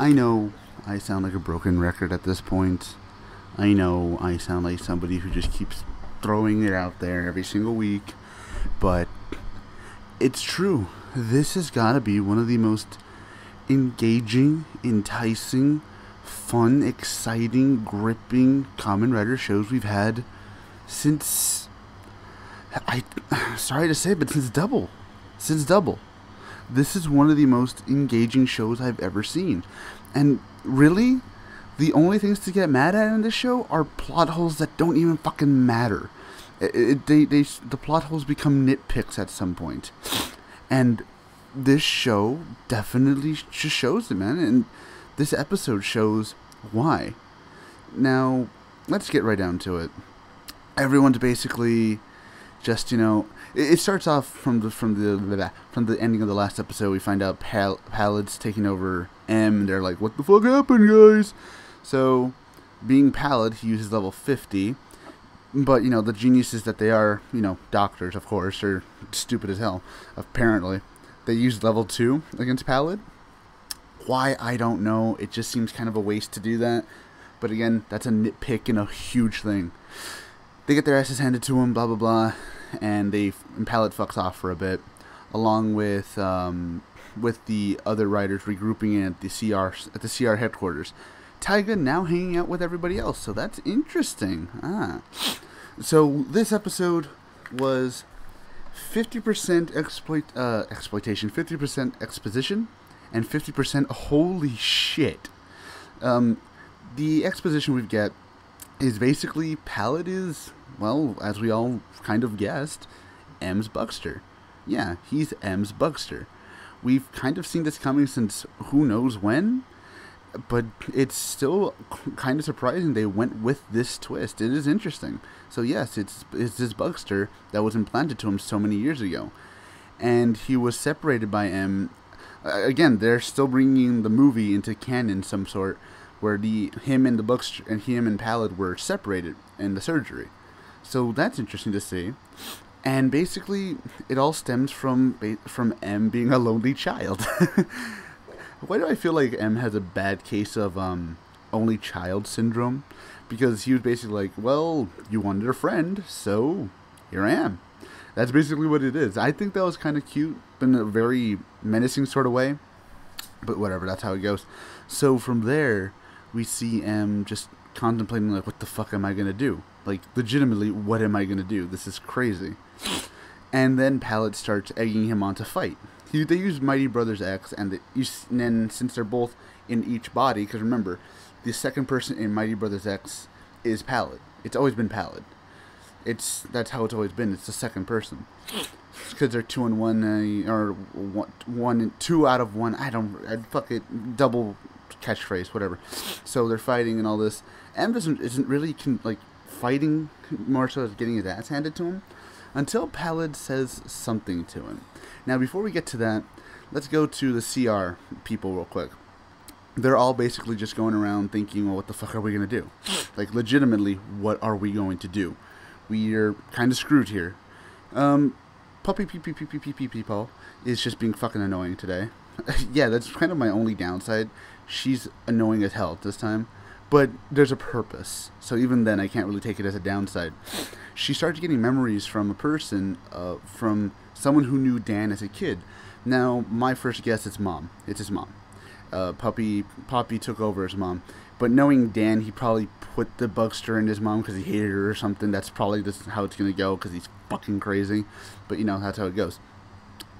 I know I sound like a broken record at this point. I know I sound like somebody who just keeps throwing it out there every single week. But it's true. This has got to be one of the most engaging, enticing, fun, exciting, gripping Kamen Rider shows we've had since... sorry to say, but since Double. Since Double. This is one of the most engaging shows I've ever seen. And really, the only things to get mad at in this show are plot holes that don't even fucking matter. The plot holes become nitpicks at some point. And this show definitely just shows it, man. And this episode shows why. Now, let's get right down to it. Everyone's basically just, it starts off from the ending of the last episode. We find out Pallid's taking over M, and they're like, "What the fuck happened, guys?" So, being Pallid, he uses level 50. But, the geniuses that they are, doctors, of course, are stupid as hell, apparently. They use level 2 against Pallid. Why, I don't know. It just seems kind of a waste to do that. But again, that's a nitpick and a huge thing. They get their asses handed to them, blah, blah, blah. And Pallid fucks off for a bit. Along with the other riders regrouping at the CR headquarters. Taiga now hanging out with everybody else, so that's interesting. So this episode was 50% exploitation, 50% exposition, and 50% holy shit. The exposition we get is basically Pallid is, well, as we all kind of guessed, M's Buckster. Yeah, he's M's Buckster. We've kind of seen this coming since who knows when, but it's still kind of surprising they went with this twist. It is interesting. So yes, it's this Buckster that was implanted to him so many years ago. And he was separated by M. Again, they're still bringing the movie into canon some sort, where him and Pallid were separated in the surgery. So that's interesting to see. And basically, it all stems from M being a lonely child. Why do I feel like M has a bad case of only child syndrome? Because he was basically like, well, you wanted a friend, so here I am. That's basically what it is. I think that was kind of cute, in a very menacing sort of way. But whatever, that's how it goes. So from there, we see M just contemplating, like, what the fuck am I going to do? Like, legitimately, what am I going to do? This is crazy. And then Pallid starts egging him on to fight. They use Mighty Brothers X, and then since they're both in each body, because remember, the second person in Mighty Brothers X is Pallid. It's always been Pallid. That's how it's always been. It's the second person. Because they're 2 in 1, or 1 and 2 out of 1. Fuck it, double catchphrase, whatever. So they're fighting and all this. M isn't really fighting, more so as getting his ass handed to him, until Pallid says something to him. Now, before we get to that, let's go to the CR people real quick. They're all basically just going around thinking, well, what the fuck are we going to do? Like, legitimately, what are we going to do? We're kind of screwed here. Puppy People is just being fucking annoying today. Yeah, that's kind of my only downside. She's annoying as hell this time. But there's a purpose. So even then, I can't really take it as a downside. She starts getting memories from a person, from someone who knew Dan as a kid. Now, my first guess, it's mom. It's his mom. Poppy took over his mom. But knowing Dan, he probably put the Buckster in his mom because he hated her or something. That's probably just how it's going to go because he's fucking crazy. But, that's how it goes.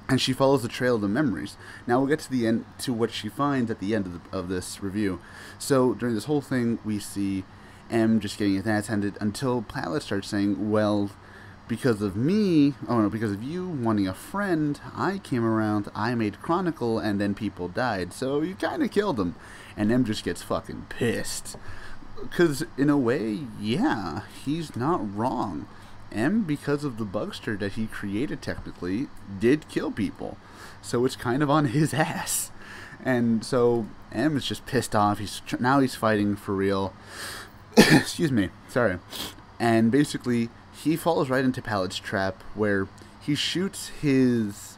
And she follows the trail of the memories. Now we'll get to the end, to what she finds at the end of this review. So during this whole thing, we see M just getting his ass handed until Pallid starts saying, well, because of you wanting a friend, I came around, I made Chronicle, and then people died. So you kind of killed them. And M just gets fucking pissed. Because in a way, yeah, he's not wrong. M, because of the Buckster that he created technically, did kill people. So it's kind of on his ass. And so M is just pissed off. Now he's fighting for real. Excuse me. Sorry. And basically, he falls right into Pallid's trap where he shoots his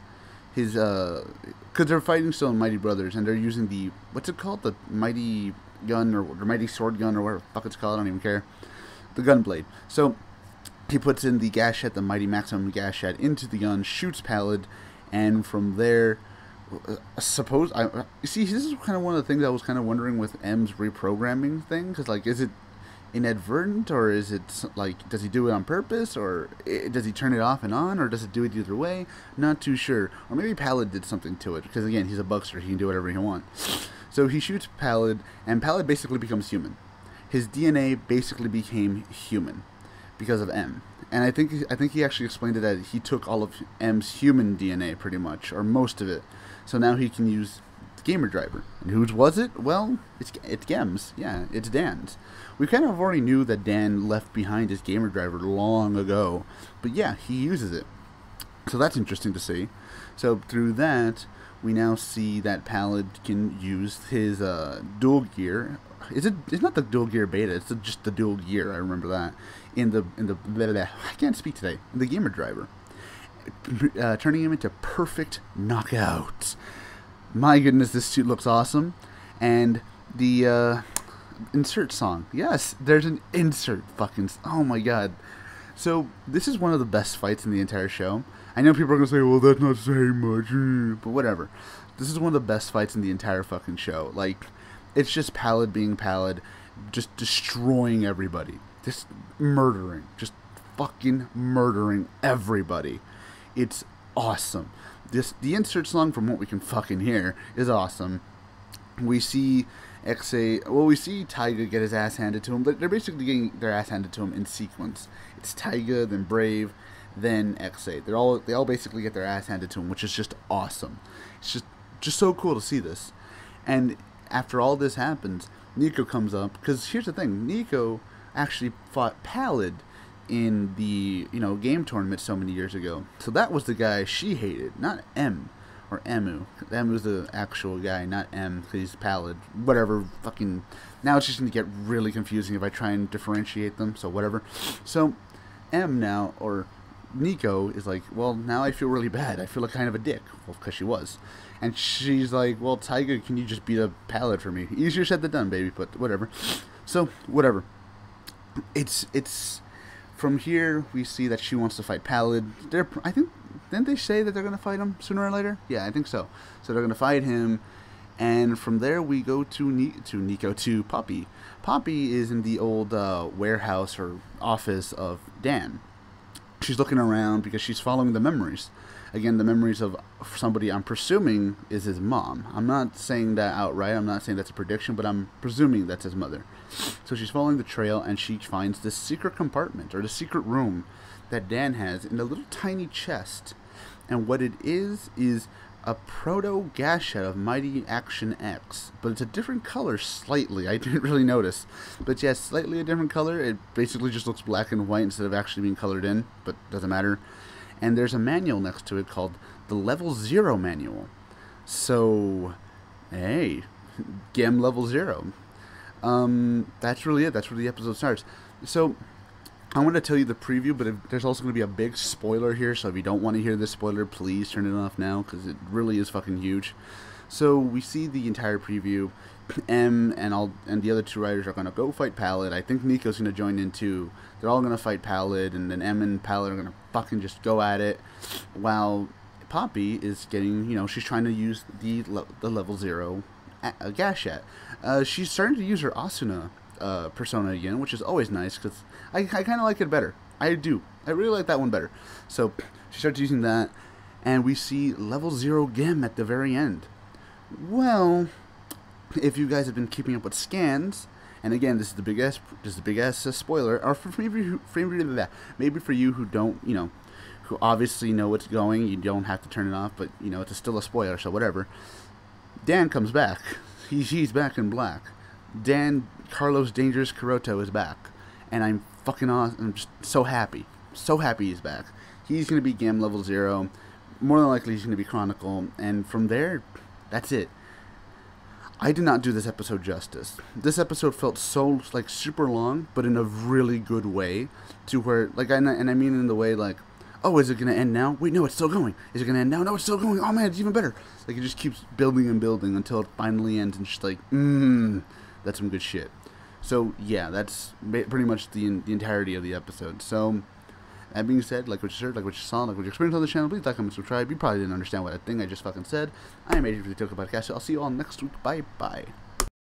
his because they're fighting still in Mighty Brothers, and they're using the, what's it called, the Mighty Gun or the Mighty Sword Gun or whatever the fuck it's called. I don't even care. The gun blade. So he puts in the Gashette, the Mighty Maximum Gashette, into the gun, shoots Pallid, and from there, you see, this is kind of one of the things I was kind of wondering with M's reprogramming thing, because, like, is it inadvertent, or is it, like, does he do it on purpose, or does he turn it off and on, or does it do it either way? Not too sure. Or maybe Pallid did something to it, because, again, he's a Buckster, he can do whatever he wants. So he shoots Pallid, and Pallid basically becomes human. His DNA basically became human because of M. And I think he actually explained it that he took all of M's human DNA pretty much, or most of it. So now he can use the gamer driver. And whose was it? Well, it's Gem's. Yeah, it's Dan's. We kind of already knew that Dan left behind his gamer driver long ago. But yeah, he uses it. So that's interesting to see. So through that, we now see that Pallid can use his dual gear. It's not the dual gear beta. It's just the dual gear. I remember that in the blah, blah, I can't speak today. In the gamer driver, turning him into perfect knockouts. My goodness, this suit looks awesome, and the insert song. Yes, there's an insert fucking. Oh my god. So this is one of the best fights in the entire show. I know people are gonna say, "Well, that's not saying much," but whatever. This is one of the best fights in the entire fucking show. Like, it's just Pallid being Pallid, just destroying everybody, just murdering, just fucking murdering everybody. It's awesome. The insert song, from what we can fucking hear, is awesome. We see we see Taiga get his ass handed to him. They're basically getting their ass handed to him in sequence. It's Taiga, then Brave, then XA. They all basically get their ass handed to him, which is just awesome. It's just so cool to see this. And after all this happens, Nico comes up, because here's the thing, Nico actually fought Pallid in the game tournament so many years ago. So that was the guy she hated, not M or Emu. Emu's the actual guy, not M, because he's Pallid. Whatever, fucking. Now it's just going to get really confusing if I try and differentiate them, so whatever. So M now, or Nico, is like, well, now I feel really bad. I feel like kind of a dick. Well, because she was. And she's like, well, Taiga, can you just beat up Pallid for me? Easier said than done, baby, but whatever. So, whatever. It's from here, we see that she wants to fight Pallid. I think, didn't they say that they're going to fight him sooner or later? Yeah, I think so. So they're going to fight him, and from there we go to Poppy. Poppy is in the old warehouse or office of Dan. She's looking around because she's following the memories. Again, the memories of somebody I'm presuming is his mom. I'm not saying that outright. I'm not saying that's a prediction, but I'm presuming that's his mother. So she's following the trail, and she finds this secret compartment, or the secret room, that Dan has in a little tiny chest. And what it is a proto-Gashette of Mighty Action X. But it's a different color slightly. I didn't really notice. But yeah, slightly a different color. It basically just looks black and white instead of actually being colored in, but doesn't matter. And there's a manual next to it called the Level 0 Manual. So, hey, Gem Level 0. That's really it. That's where the episode starts. So, I want to tell you the preview, but there's also going to be a big spoiler here, so if you don't want to hear this spoiler, please turn it off now, because it really is fucking huge. So, we see the entire preview. M and the other two writers are going to go fight Pallid. I think Nico's going to join in too. They're all going to fight Pallid, and then M and Pallid are going to fucking just go at it, while Poppy is getting, she's trying to use the Level 0 Gashette. She's starting to use her Asuna persona again, which is always nice, because I kind of like it better. I do. I really like that one better. So she starts using that, and we see Level 0 Gem at the very end. Well, if you guys have been keeping up with scans, and again, this is the big ass spoiler, or maybe for you who don't, who obviously know what's going, you don't have to turn it off, but it's still a spoiler, so whatever. Dan comes back. He's back in black. Dan Carlos Dangerous Kuroto is back, and I'm fucking awesome. I'm just so happy he's back. He's gonna be Gem Level 0. More than likely, he's gonna be Chronicle, and from there, that's it. I did not do this episode justice. This episode felt so, super long, but in a really good way, to where, and I mean in the way, Oh, is it going to end now? Wait, no, it's still going. Is it going to end now? No, it's still going. Oh, man, it's even better. Like, it just keeps building and building until it finally ends, and just like, that's some good shit. So, yeah, that's pretty much the entirety of the episode. So, that being said, like what you heard, like what you saw, like what you experienced on the channel, please like, comment, subscribe. You probably didn't understand what I just fucking said. I am Adrian for the TOKUSATSU PODCASTU. I'll see you all next week. Bye-bye.